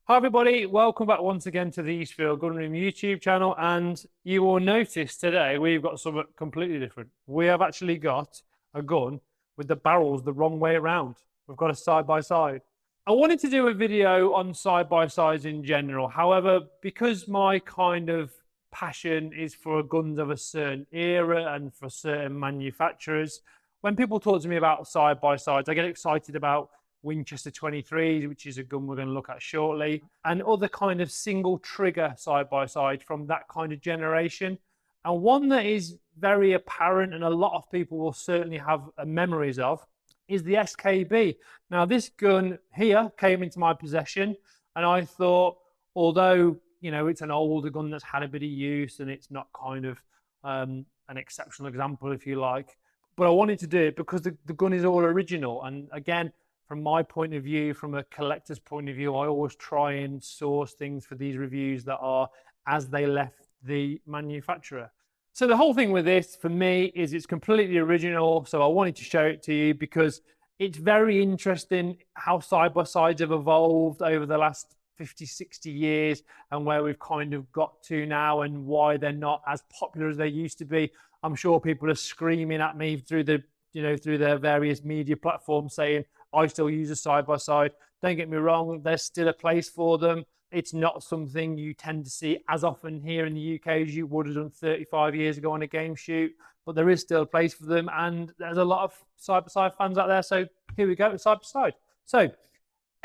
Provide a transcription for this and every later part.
Hi everybody, welcome back once again to the Eastfield Gunroom YouTube channel, and you will notice today we've got something completely different. We have actually got a gun with the barrels the wrong way around. We've got a side-by-side. I wanted to do a video on side-by-sides in general, however, because my kind of passion is for guns of a certain era and for certain manufacturers, when people talk to me about side-by-sides, I get excited about Winchester 23s, which is a gun we're going to look at shortly, and other kind of single trigger side-by-side from that kind of generation. And one that is very apparent and a lot of people will certainly have memories of is the SKB. Now, this gun here came into my possession, and I thought, although, you know, it's an older gun that's had a bit of use and it's not kind of an exceptional example, if you like, but I wanted to do it because the gun is all original. And again, from my point of view, from a collector's point of view, I always try and source things for these reviews that are as they left the manufacturer. So the whole thing with this, for me, is it's completely original. So I wanted to show it to you because it's very interesting how side-by-sides have evolved over the last 50, 60 years and where we've kind of got to now and why they're not as popular as they used to be. I'm sure people are screaming at me through their various media platforms saying, I still use a side-by-side. Don't get me wrong, there's still a place for them. It's not something you tend to see as often here in the UK as you would have done 35 years ago on a game shoot, but there is still a place for them, and there's a lot of side-by-side fans out there, so here we go, side-by-side. So,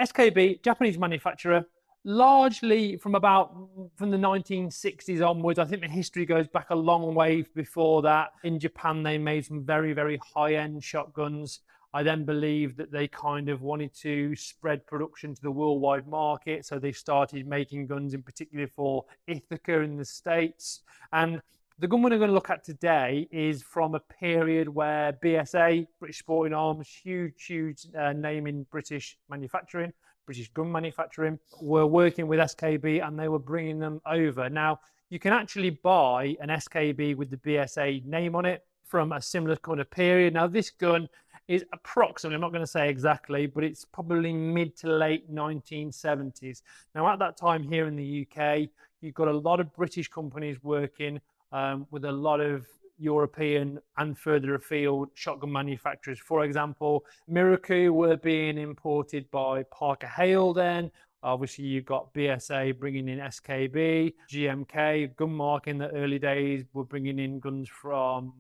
SKB, Japanese manufacturer, largely from the 1960s onwards. I think the history goes back a long way before that. In Japan, they made some very, very high-end shotguns. I then believe that they kind of wanted to spread production to the worldwide market. So they started making guns in particular for Ithaca in the States. And the gun we're going to look at today is from a period where BSA, British Sporting Arms, huge name in British manufacturing, British gun manufacturing, were working with SKB and they were bringing them over. Now, you can actually buy an SKB with the BSA name on it from a similar kind of period. Now, this gun is approximately, I'm not going to say exactly, but it's probably mid to late 1970s. Now, at that time here in the UK, you've got a lot of British companies working with a lot of European and further afield shotgun manufacturers. For example, Miracle were being imported by Parker Hale then. Obviously, you've got BSA bringing in SKB, GMK, Gunmark in the early days were bringing in guns from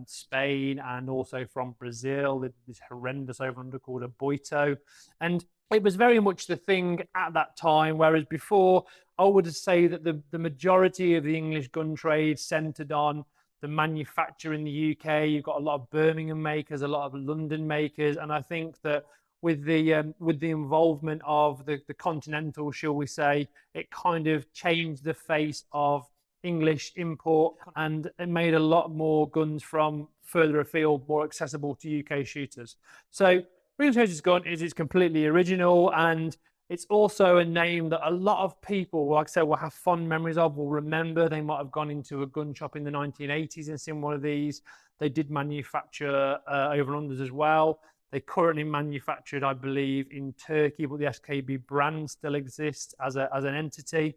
Spain and also from Brazil. This horrendous over-under called a Boito. And it was very much the thing at that time, whereas before, I would say that the majority of the English gun trade centered on the manufacture in the UK. You've got a lot of Birmingham makers, a lot of London makers, and I think that with the involvement of the Continental, shall we say, it kind of changed the face of English import, and it made a lot more guns from further afield more accessible to UK shooters. So Real Choice's gun is it's completely original, and it's also a name that a lot of people, like I said, will have fond memories of, will remember. They might have gone into a gun shop in the 1980s and seen one of these. They did manufacture over and unders as well. They currently manufactured, I believe, in Turkey, but the SKB brand still exists as an entity.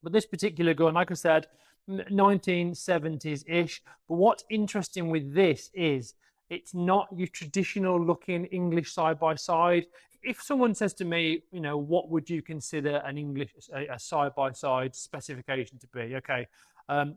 But this particular gun, like I said, 1970s-ish. But what's interesting with this is it's not your traditional looking English side-by-side. If someone says to me, you know, what would you consider a side-by-side specification to be? Okay,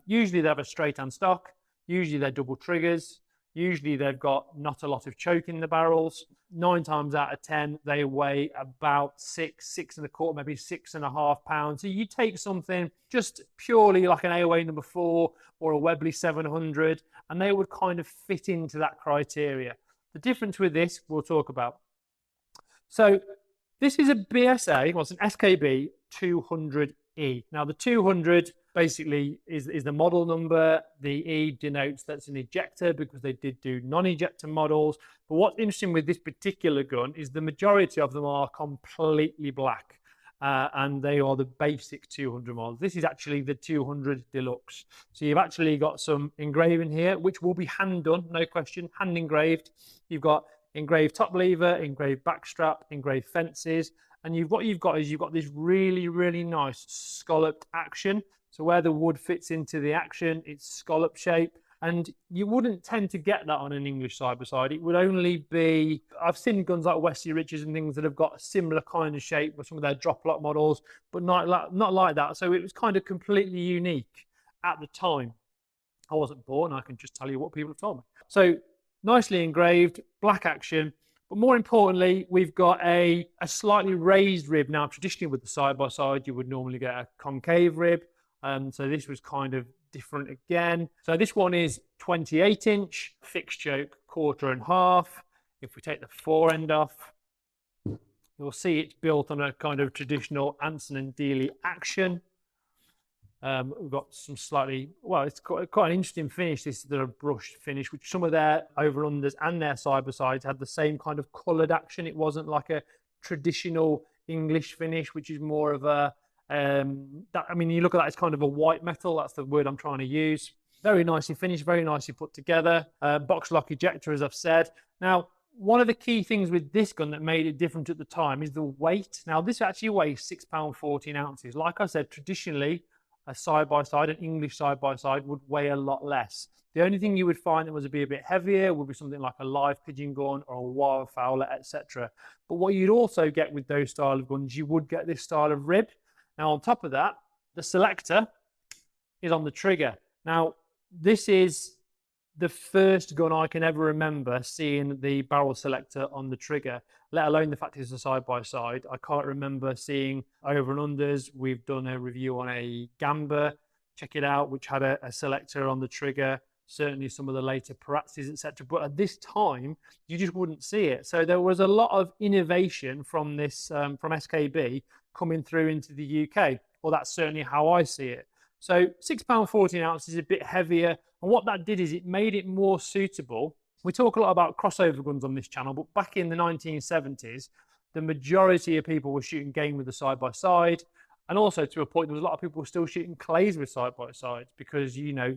usually they have a straight-hand stock. Usually they're double triggers. Usually they've got not a lot of choke in the barrels. 9 times out of 10, they weigh about 6.25, maybe 6.5 pounds. So you take something just purely like an AOA number 4 or a Webley 700, and they would kind of fit into that criteria. The difference with this, we'll talk about. So this is a BSA, well, it's an SKB 200E. Now the 200 basically is the model number. The E denotes that's an ejector because they did do non-ejector models. But what's interesting with this particular gun is the majority of them are completely black. And they are the basic 200 models. This is actually the 200 Deluxe. So you've actually got some engraving here, which will be hand done, no question, hand engraved. You've got engraved top lever, engraved back strap, engraved fences, And what you've got is you've got this really, really nice scalloped action. So where the wood fits into the action, it's scallop shape. And you wouldn't tend to get that on an English side-by-side. It would only be, I've seen guns like Wesley Richards and things that have got a similar kind of shape with some of their drop lock models, but not like that. So it was kind of completely unique at the time. I wasn't born, I can just tell you what people have told me. So nicely engraved, black action, but more importantly, we've got a slightly raised rib. Now, traditionally with the side-by-side, you would normally get a concave rib. So this was kind of different again. So this one is 28-inch, fixed choke, 1/4 If we take the fore end off, you'll see it's built on a kind of traditional Anson and Dealey action. We've got some slightly, well, it's quite an interesting finish. This is the brushed finish, which some of their over-unders and their side-by-sides had the same kind of coloured action. It wasn't like a traditional English finish, which is more of a, I mean, you look at that, it's kind of a white metal. That's the word I'm trying to use. Very nicely finished, very nicely put together. Box lock ejector, as I've said. Now, one of the key things with this gun that made it different at the time is the weight. Now, this actually weighs £6.14. Like I said, traditionally, a side-by-side, an English side-by-side, would weigh a lot less. The only thing you would find that was a bit heavier would be something like a live pigeon gun or a wild fowler, etc. But what you'd also get with those style of guns, you would get this style of rib. Now, on top of that, the selector is on the trigger. Now, this is the first gun I can ever remember seeing the barrel selector on the trigger, let alone the fact it's a side-by-side. I can't remember seeing over and unders. We've done a review on a Gamba, check it out, which had a selector on the trigger. Certainly some of the later Parazzis, etc. But at this time, you just wouldn't see it. So there was a lot of innovation from this, from SKB coming through into the UK. Well, that's certainly how I see it. So £6.14 is a bit heavier. And what that did is it made it more suitable. We talk a lot about crossover guns on this channel, but back in the 1970s, the majority of people were shooting game with the side-by-side. And also to a point, there was a lot of people still shooting clays with side-by-sides because, you know,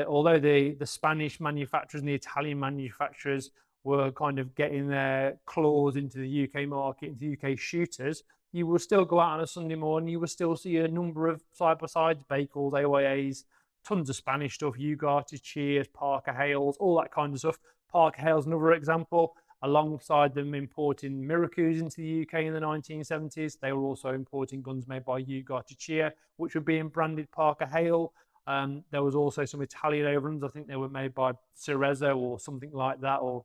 although the Spanish manufacturers and the Italian manufacturers were kind of getting their claws into the UK market, into UK shooters, you will still go out on a Sunday morning, you will still see a number of side-by-sides, Bakels, AYAs, tons of Spanish stuff, Ugartes, Cheers, Parker Hales, all that kind of stuff. Parker Hales, another example, alongside them importing Miracus into the UK in the 1970s. They were also importing guns made by Ugartes Cheer, which were being branded Parker Hale. There was also some Italian overruns. I think they were made by Cerezo or something like that, or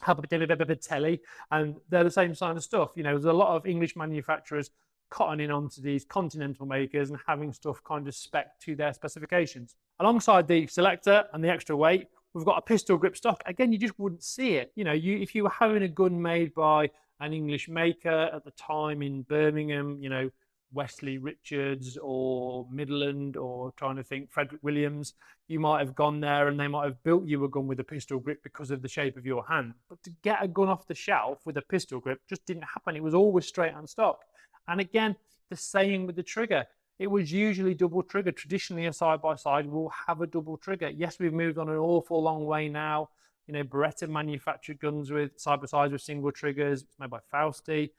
Habatelli, and they're the same kind of stuff. You know, there's a lot of English manufacturers cottoning onto these continental makers and having stuff kind of spec to their specifications. Alongside the selector and the extra weight, we've got a pistol grip stock. Again, you just wouldn't see it. You know, if you were having a gun made by an English maker at the time in Birmingham, you know, Wesley Richards or Midland, or trying to think Frederick Williams, you might have gone there and they might have built you a gun with a pistol grip because of the shape of your hand. But to get a gun off the shelf with a pistol grip just didn't happen. It was always straight on stock. And again, the same with the trigger. It was usually double trigger. Traditionally, a side-by-side will have a double trigger. Yes, we've moved on an awful long way now. You know, Beretta manufactured guns with side-by-sides with single triggers. It's made by Fausti.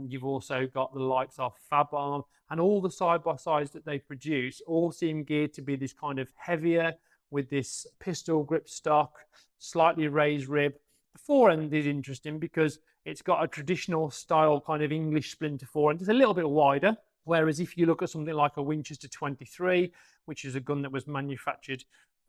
You've also got the likes of Fabarm, and all the side-by-sides that they produce all seem geared to be this kind of heavier with this pistol grip stock, slightly raised rib. The fore end is interesting because it's got a traditional style kind of English splinter fore end. It's a little bit wider, whereas if you look at something like a Winchester 23, which is a gun that was manufactured,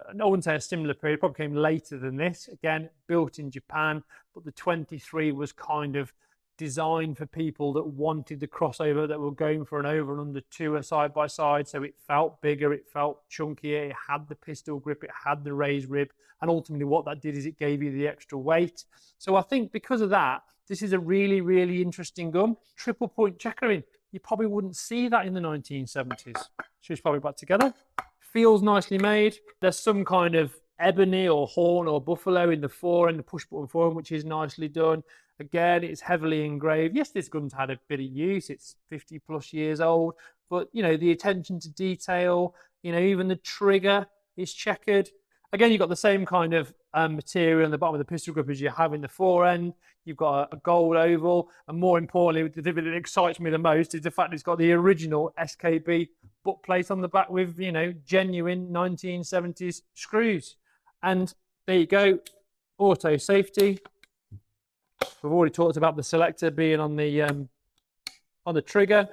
I wouldn't say a similar period, probably came later than this, again, built in Japan, but the 23 was kind of designed for people that wanted the crossover, that were going for an over and under to a side-by-side. So it felt bigger, it felt chunkier, it had the pistol grip, it had the raised rib, and ultimately what that did is it gave you the extra weight. So I think because of that, this is a really, really interesting gun. Triple point checkering, you probably wouldn't see that in the 1970s. Should we probably back together? Feels nicely made. There's some kind of ebony or horn or buffalo in the fore and the push button form, which is nicely done. Again, it's heavily engraved. Yes, this gun's had a bit of use. It's 50 plus years old, but you know, the attention to detail, you know, even the trigger is checkered. Again, you've got the same kind of material on the bottom of the pistol grip as you have in the fore end. You've got a gold oval, and more importantly, the thing that excites me the most is the fact it's got the original SKB butt plate on the back with, you know, genuine 1970s screws. And there you go, auto safety. We've already talked about the selector being on the trigger.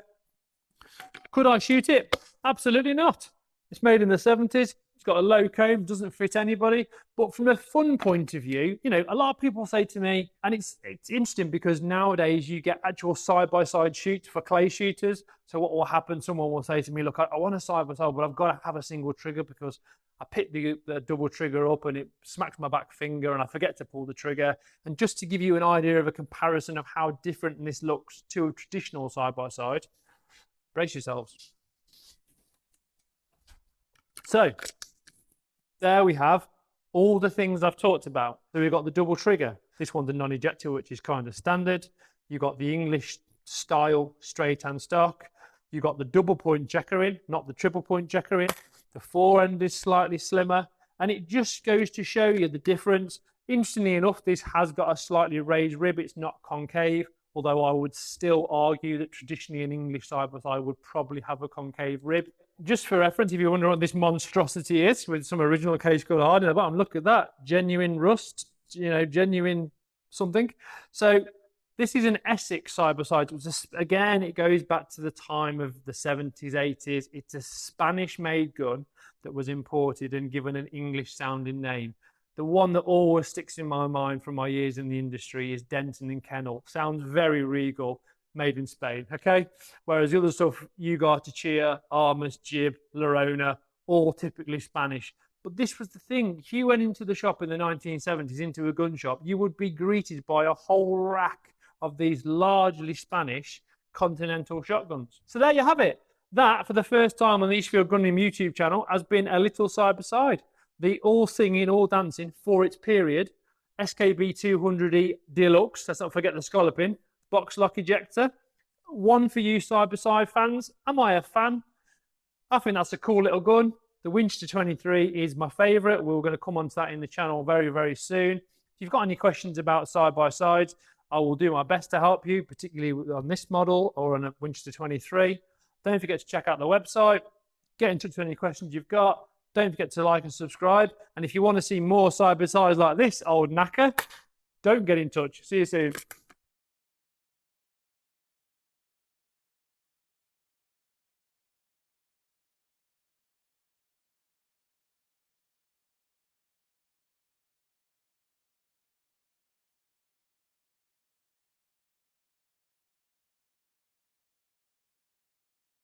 Could I shoot it? Absolutely not. It's made in the 70s. It's got a low comb, doesn't fit anybody. But from a fun point of view, you know, a lot of people say to me, and it's interesting because nowadays you get actual side-by-side shoots for clay shooters. So what will happen, someone will say to me, look, I want a side-by-side, but I've got to have a single trigger because I pick the double trigger up and it smacks my back finger and I forget to pull the trigger. And just to give you an idea of a comparison of how different this looks to a traditional side-by-side, brace yourselves. So there we have all the things I've talked about. So we've got the double trigger. This one's a non-ejector, which is kind of standard. You've got the English style straight and stock. You've got the double point checkering, not the triple point checkering. The fore end is slightly slimmer, and it just goes to show you the difference. Interestingly enough, this has got a slightly raised rib. It's not concave, although I would still argue that traditionally an English side-by-side would probably have a concave rib. Just for reference, if you wonder what this monstrosity is, with some original case called hard in the bottom, look at that. Genuine rust, you know, genuine something. So this is an Essex side-by-side. Again, it goes back to the time of the 70s, 80s. It's a Spanish-made gun that was imported and given an English-sounding name. The one that always sticks in my mind from my years in the industry is Denton and Kennel. Sounds very regal, made in Spain, okay? Whereas the other stuff, Ugartechea, Armas, Jib, Lorona, all typically Spanish. But this was the thing. If you went into the shop in the 1970s, into a gun shop, you would be greeted by a whole rack of these largely Spanish Continental shotguns. So there you have it. That, for the first time on the Eastfield Gunroom YouTube channel, has been a little side-by-side. The all singing, all dancing for its period, SKB 200E Deluxe, let's not forget the scalloping, box lock ejector. One for you side-by-side fans. Am I a fan? I think that's a cool little gun. The Winchester 23 is my favourite. We're going to come on to that in the channel very, very soon. If you've got any questions about side-by-sides, I will do my best to help you, particularly on this model or on a Winchester 23. Don't forget to check out the website. Get in touch with any questions you've got. Don't forget to like and subscribe. And if you want to see more side-by-sides like this old knacker, don't get in touch. See you soon.